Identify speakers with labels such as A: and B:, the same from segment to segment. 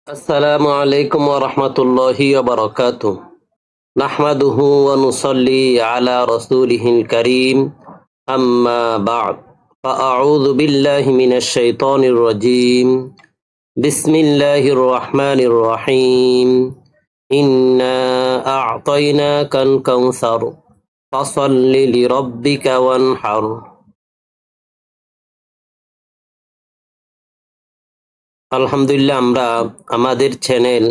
A: আসসালামু আলাইকুম ওয়া রাহমাতুল্লাহি ওয়া বারাকাতুহু। নাহমাদুহু ওয়া নুসাল্লি আলা রাসূলিহিল কারীম। আম্মা বা'দ। ফাআউযু বিল্লাহি মিনাশ শাইতানির রাজীম। বিসমিল্লাহির রহমানির রহিম। ইন্না আ'তাইনাকাল কাউসার ফাসাল্লি লিরাব্বিকা ওয়ানহার। আলহামদুলিল্লাহ, আমরা আমাদের চ্যানেল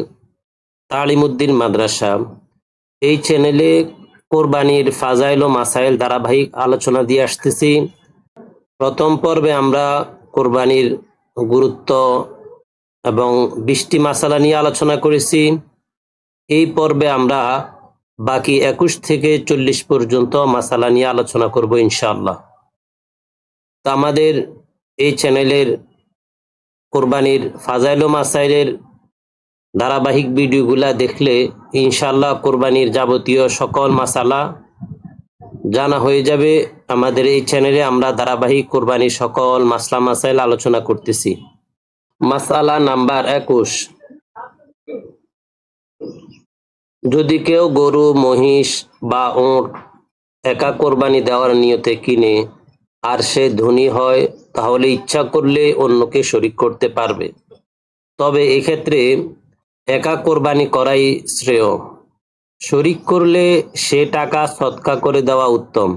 A: তালিমউদ্দিন মাদ্রাসা, এই চ্যানেলে কোরবানির ফাজাইল ও মাসাইল ধারাবাহিক আলোচনা দিয়ে আসতেছি। প্রথম পর্বে আমরা কোরবানির গুরুত্ব এবং 20টি মাসালা নিয়ে আলোচনা করেছি। এই পর্বে আমরা বাকি 21 থেকে 40 পর্যন্ত মাসালা নিয়ে আলোচনা করব ইনশাআল্লাহ। তো আমাদের এই চ্যানেলের কোরবানির ফাজাইল ও মাসাইলের ধারাবাহিক ভিডিওগুলা দেখলে ইনশাআল্লাহ কোরবানির যাবতীয় সকল মাসালা জানা হয়ে যাবে। আমাদের এই চ্যানেলে আমরা ধারাবাহিক কোরবানির সকল মাসলা মাসাইল আলোচনা করতেছি। মাসালা নাম্বার 21, যদি কেউ গরু, মহিষ বা উট একা কোরবানি দেওয়ার নিয়তে কিনে আর সে ধনী হয়, তাহলে ইচ্ছা করলে অন্যকে শরীক করতে পারবে। তবে এক্ষেত্রে একা কোরবানি করাই শ্রেয়। শরীক করলে সে টাকা সদকা করে দেওয়া উত্তম।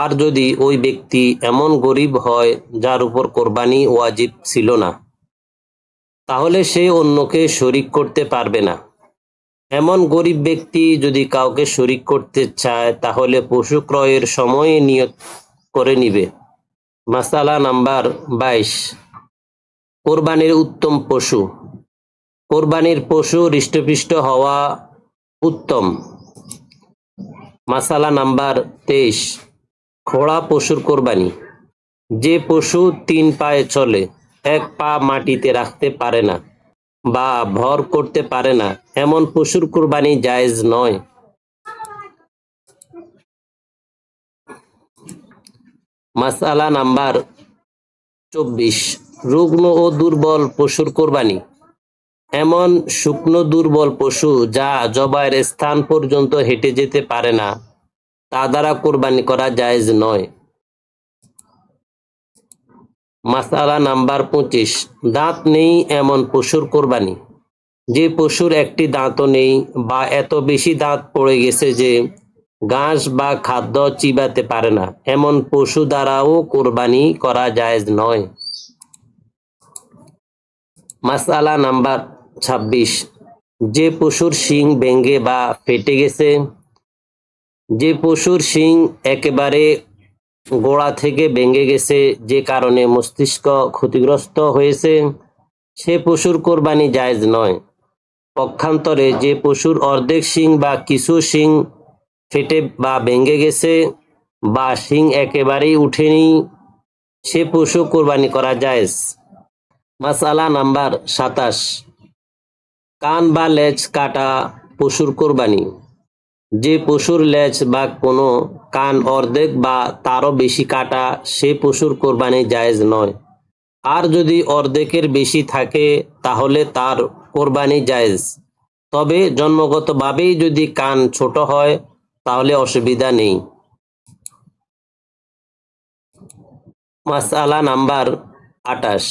A: আর যদি ওই ব্যক্তি এমন গরিব হয় যার উপর কোরবানি ওয়াজিব ছিল না, তাহলে সে অন্যকে শরীক করতে পারবে না। এমন গরিব ব্যক্তি যদি কাউকে শরীক করতে চায়, তাহলে পশু ক্রয়ের সময় নিয়ত করে নিবে। মাসালা নাম্বার 22, কোরবানির উত্তম পশু। কোরবানির পশু হৃষ্টপুষ্ট হওয়া উত্তম। মাসালা নাম্বার 23, ঘোড়া পশুর কোরবানি। যে পশু 3 পায়ে চলে, 1 পা মাটিতে রাখতে পারে না বা ভর করতে পারে না, এমন পশুর কোরবানি জায়েজ নয়। মাসআলা নাম্বার 24, রুগ্ন ও দুর্বল পশুর কোরবানি। এমন শুকনো দুর্বল পশু যা জবাইয়ের স্থান পর্যন্ত হেঁটে যেতে পারে না, তা দ্বারা কোরবানি করা জায়েজ নয়। মাসআলা নাম্বার 25, দাঁত নেই এমন পশুর কোরবানি। যে পশুর একটি দাঁতও নেই বা এত বেশি দাঁত পড়ে গেছে যে ঘাস বা খাদ্য চিবাতে পারে না, এমন পশু দ্বারাও কোরবানি করা জায়েজ নয়। মাসআলা নাম্বার 26, যে পশুর শিং ভেঙে বা ফেটে গেছে। যে পশুর শিং একেবারে গোড়া থেকে ভেঙে গেছে, যে কারণে মস্তিষ্ক ক্ষতিগ্রস্ত হয়েছে, সে পশুর কোরবানি জায়েজ নয়। পক্ষান্তরে যে পশুর অর্ধেক শিং বা কিছু শিং ফেটে বা ভেঙে গেছে বা শিং একেবারেই উঠেনি, সে পশু কোরবানি করা জায়েজ। মাসআলা নাম্বার 27, কান বা লেজ কাটা পশুর কোরবানি। যে পশুর লেজ বা কোনো কান অর্ধেক বা তারও বেশি কাটা, সে পশুর কোরবানি জায়েজ নয়। আর যদি অর্ধেকের বেশি থাকে, তাহলে তার কোরবানি জায়েজ। তবে জন্মগতভাবেই যদি কান ছোট হয়, তাহলে অসুবিধা নেই। মাসআলা নাম্বার 28,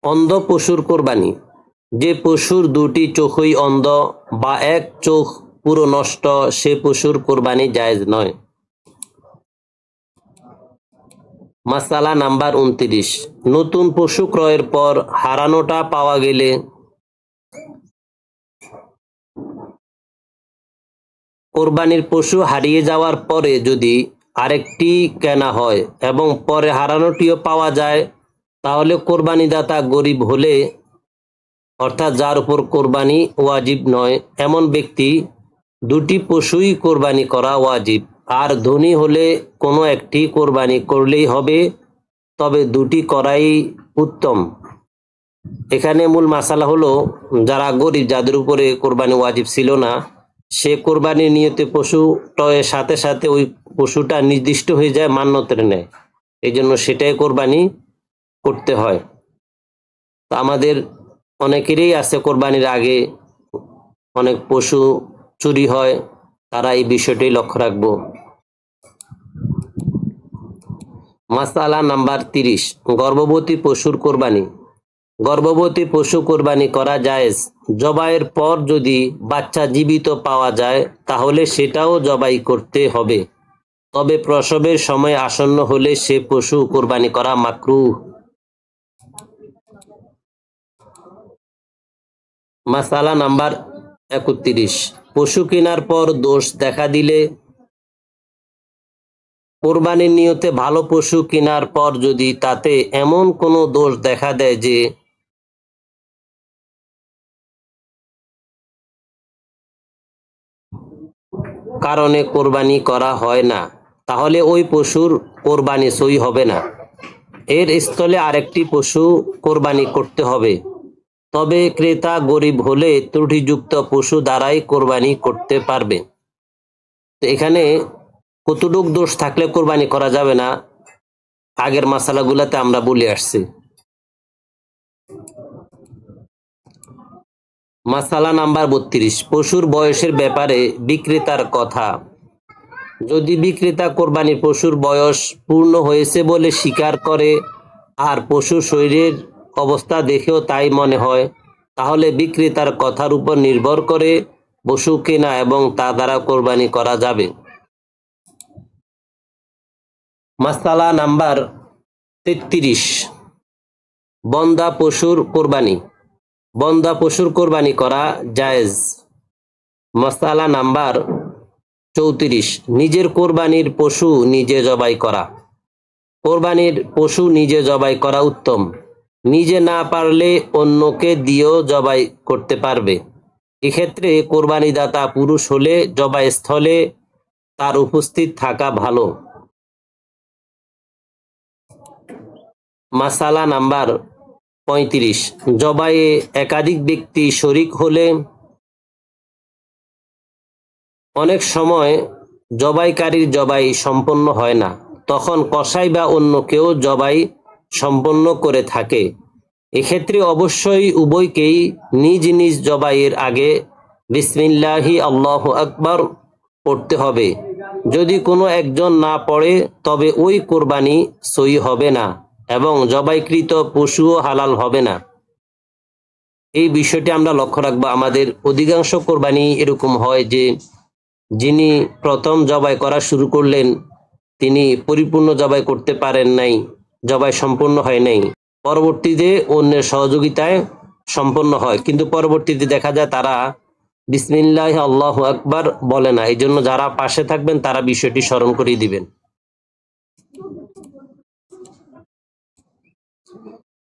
A: অন্ধ পশুর কোরবানি। যে পশুর 2টি চোখই অন্ধ বা এক চোখ পুরো নষ্ট, সে পশুর কোরবানি জায়েজ নয়। মাসআলা নাম্বার 29, নতুন পশু ক্রয়ের পর হারানোটা পাওয়া গেলে কোরবানির পশু হারিয়ে যাওয়ার পরে যদি আরেকটি কেনা হয় এবং পরে হারানোটিও পাওয়া যায়, তাহলে কোরবানিদাতা গরিব হলে, অর্থাৎ যার উপর কোরবানি ওয়াজিব নয়, এমন ব্যক্তি 2টি পশুই কোরবানি করা ওয়াজিব। আর ধনী হলে কোনো একটি কোরবানি করলেই হবে, তবে 2টি করাই উত্তম। এখানে মূল মাসালা হলো, যারা গরিব, যাদের উপরে কোরবানি ওয়াজিব ছিল না, সে কোরবানির নিয়তে পশু টয়ের সাথে সাথে ওই পশুটা নির্দিষ্ট হয়ে যায়, মান্যতের নেয়, এই জন্য সেটাই কোরবানি করতে হয়। তা আমাদের অনেকেরই আছে কোরবানির আগে অনেক পশু চুরি হয়, তারা এই বিষয়টি লক্ষ্য রাখবো। মাসআলা নাম্বার 30, গর্ভবতী পশুর কোরবানি। গর্ভবতী পশু কোরবানি করা জায়েজ। জবাইয়ের পর যদি বাচ্চা জীবিত পাওয়া যায় তাহলে সেটাও জবাই করতে হবে, তবে প্রসবের সময় আসন্ন হলে সে পশু কোরবানি করা মাকরুহ। মাসআলা নাম্বার 31, পশু কেনার পর দোষ দেখা দিলে। কোরবানির নিয়তে ভালো পশু কেনার পর যদি তাতে এমন কোনো দোষ দেখা দেয় যে কারণে কোরবানি করা হয় না, তাহলে ওই পশুর কোরবানি সই হবে না। এর স্থলে আরেকটি পশু কোরবানি করতে হবে, তবে ক্রেতা গরিব হলে ত্রুটিযুক্ত পশু দ্বারাই কোরবানি করতে পারবে। তো এখানে কতটুক দোষ থাকলে কোরবানি করা যাবে না আগের মাসালাগুলাতে আমরা বলে আসছি। মাসালা নাম্বার 32, পশুর বয়সের ব্যাপারে বিক্রেতার কথা। যদি বিক্রেতা কোরবানির পশুর বয়স পূর্ণ হয়েছে বলে স্বীকার করে আর পশুর শরীরের অবস্থা দেখেও তাই মনে হয়, তাহলে বিক্রেতার কথার উপর নির্ভর করে পশু কেনা এবং তা দ্বারা কোরবানি করা যাবে। মাসালা নাম্বার 33, বন্ধা পশুর কোরবানি। বন্ধা পশুর কোরবানি করা জায়েজ। মাসালা নাম্বার 34, নিজের কোরবানির পশু নিজে জবাই করা। কোরবানির পশু নিজে জবাই করা উত্তম। নিজে না পারলে অন্যকে দিয়েও জবাই করতে পারবে। এক্ষেত্রে কোরবানিদাতা পুরুষ হলে জবাই স্থলে তার উপস্থিত থাকা ভালো। মাসালা নাম্বার 35, জবাইয়ে একাধিক ব্যক্তি শরিক হলে। অনেক সময় জবাইকারীর জবাই সম্পন্ন হয় না, তখন কসাই বা অন্য কেউ জবাই সম্পন্ন করে থাকে। এক্ষেত্রে অবশ্যই উভয়কেই নিজ নিজ জবাইয়ের আগে বিসমিল্লাহি আল্লাহু আকবার পড়তে হবে। যদি কোনো একজন না পড়ে তবে ওই কোরবানি সই হবে না এবং জবাইকৃত পশুও হালাল হবে না। এই বিষয়টি আমরা লক্ষ্য রাখবো। আমাদের অধিকাংশ কোরবানি এরকম হয় যে যিনি প্রথম জবাই করা শুরু করলেন তিনি পরিপূর্ণ জবাই করতে পারেন নাই, জবাই সম্পূর্ণ হয় নাই, পরবর্তীতে অন্যের সহযোগিতায় সম্পন্ন হয়, কিন্তু পরবর্তীতে দেখা যায় তারা বিসমিল্লাহ আল্লাহু আকবার বলে না। এই জন্য যারা পাশে থাকবেন তারা বিষয়টি স্মরণ করিয়ে দিবেন।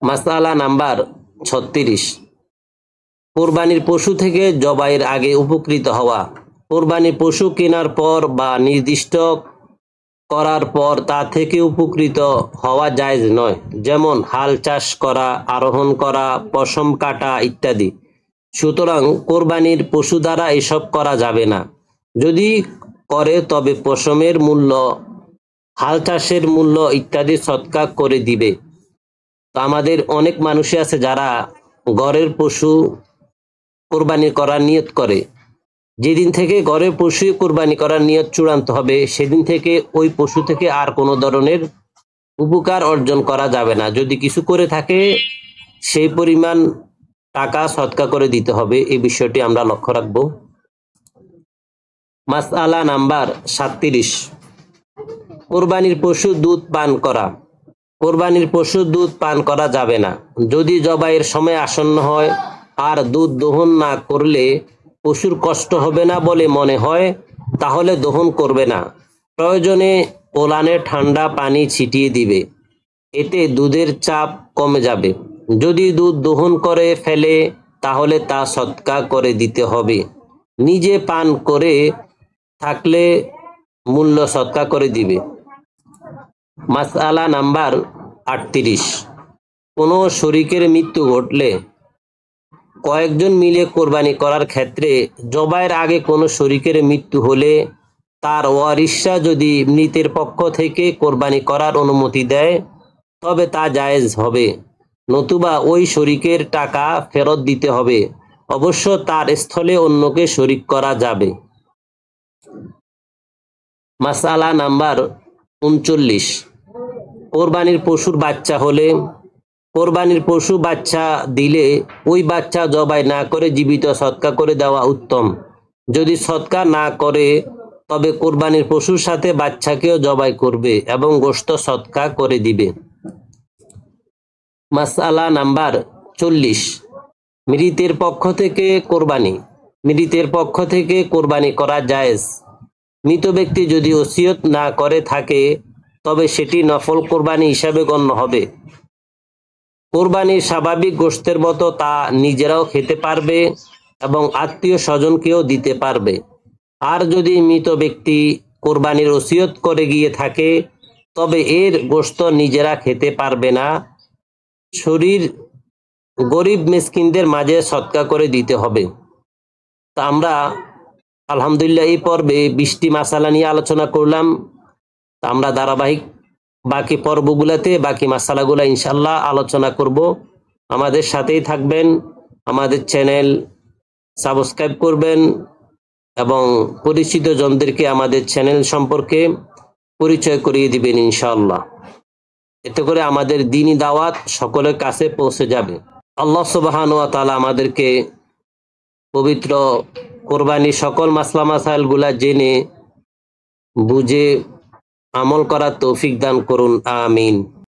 A: মাসআলা নাম্বার 36, কোরবানির পশু থেকে জবাইয়ের আগে উপকৃত হওয়া। কোরবানির পশু কেনার পর বা নির্দিষ্ট করার পর তা থেকে উপকৃত হওয়া জায়েজ নয়, যেমন হাল চাষ করা, আরোহণ করা, পশম কাটা ইত্যাদি। সুতরাং কোরবানির পশু দ্বারা এসব করা যাবে না। যদি করে তবে পশমের মূল্য, হাল চাষের মূল্য ইত্যাদি সদকা করে দিবে। তো আমাদের অনেক মানুষই আছে যারা ঘরের পশু কোরবানি করার নিয়ত করে। যেদিন থেকে ঘরের পশু কোরবানি করার নিয়ত চূড়ান্ত হবে সেদিন থেকে ওই পশু থেকে আর কোনো ধরনের উপকার অর্জন করা যাবে না। যদি কিছু করে থাকে সেই পরিমাণ টাকা সদকা করে দিতে হবে। এই বিষয়টি আমরা লক্ষ্য রাখবো। মাসআলা নাম্বার 37, কোরবানির পশু দুধ পান করা। কোরবানির পশু দুধ পান করা যাবে না। যদি জবাইয়ের সময় আসন্ন হয় আর দুধ দহন না করলে পশুর কষ্ট হবে না বলে মনে হয় তাহলে দহন করবে না। প্রয়োজনে ওলানে ঠান্ডা পানি ছিটিয়ে দিবে, এতে দুধের চাপ কমে যাবে। যদি দুধ দহন করে ফেলে তাহলে তা সদকা করে দিতে হবে। নিজে পান করে থাকলে মূল্য সদকা করে দিবে। মাসআলা নাম্বার 38, কোনো শরীকের মৃত্যু ঘটলে। কয়েকজন মিলে কোরবানি করার ক্ষেত্রে জবাইয়ের আগে কোনো শরীকের মৃত্যু হলে তার ওয়ারিশরা যদি মৃতের পক্ষ থেকে কোরবানি করার অনুমতি দেয় তবে তা জায়েজ হবে। নতুবা ওই শরীকের টাকা ফেরত দিতে হবে। অবশ্য তার স্থলে অন্যকে শরীক করা যাবে। মাসআলা নাম্বার 39, কোরবানির পশুর বাচ্চা হলে কোরবানির পশু বাচ্চা দিলে ওই বাচ্চা জবাই না করে জীবিত সৎকা করে দেওয়া উত্তম। যদি সৎকা না করে তবে কোরবানির পশুর সাথে বাচ্চাকেও জবাই করবে এবং গোশত সৎকা করে দিবে। মাসআলা নাম্বার 40, মৃতের পক্ষ থেকে কোরবানি। মৃতের পক্ষ থেকে কোরবানি করা জায়েজ। মৃত ব্যক্তি যদি ওসিয়ত না করে থাকে তবে সেটি নফল কোরবানি হিসাবে গণ্য হবে। কোরবানির স্বাভাবিক গোশতের মতো তা নিজেরাও খেতে পারবে এবং আত্মীয় স্বজনকেও দিতে পারবে। আর যদি মৃত ব্যক্তি কোরবানির ওসিয়ত করে গিয়ে থাকে তবে এর গোশত নিজেরা খেতে পারবে না, শরীর গরিব মিসকিনদের মাঝে সৎকা করে দিতে হবে। তা আমরা আলহামদুলিল্লাহ এই পর্বে 20টি মাসালা নিয়ে আলোচনা করলাম। তা আমরা ধারাবাহিক বাকি পর্বগুলোতে বাকি মাসালাগুলো ইনশাল্লাহ আলোচনা করব। আমাদের সাথেই থাকবেন, আমাদের চ্যানেল সাবস্ক্রাইব করবেন এবং পরিচিত জনদেরকে আমাদের চ্যানেল সম্পর্কে পরিচয় করিয়ে দিবেন ইনশাআল্লাহ। এতে করে আমাদের দ্বীনি দাওয়াত সকলের কাছে পৌঁছে যাবে। আল্লাহ সুবহানাহু ওয়া তাআলা আমাদেরকে পবিত্র কোরবানির সকল মাসলা মাসাইলগুলা জেনে বুঝে আমল করার তৌফিক দান করুন, আমিন।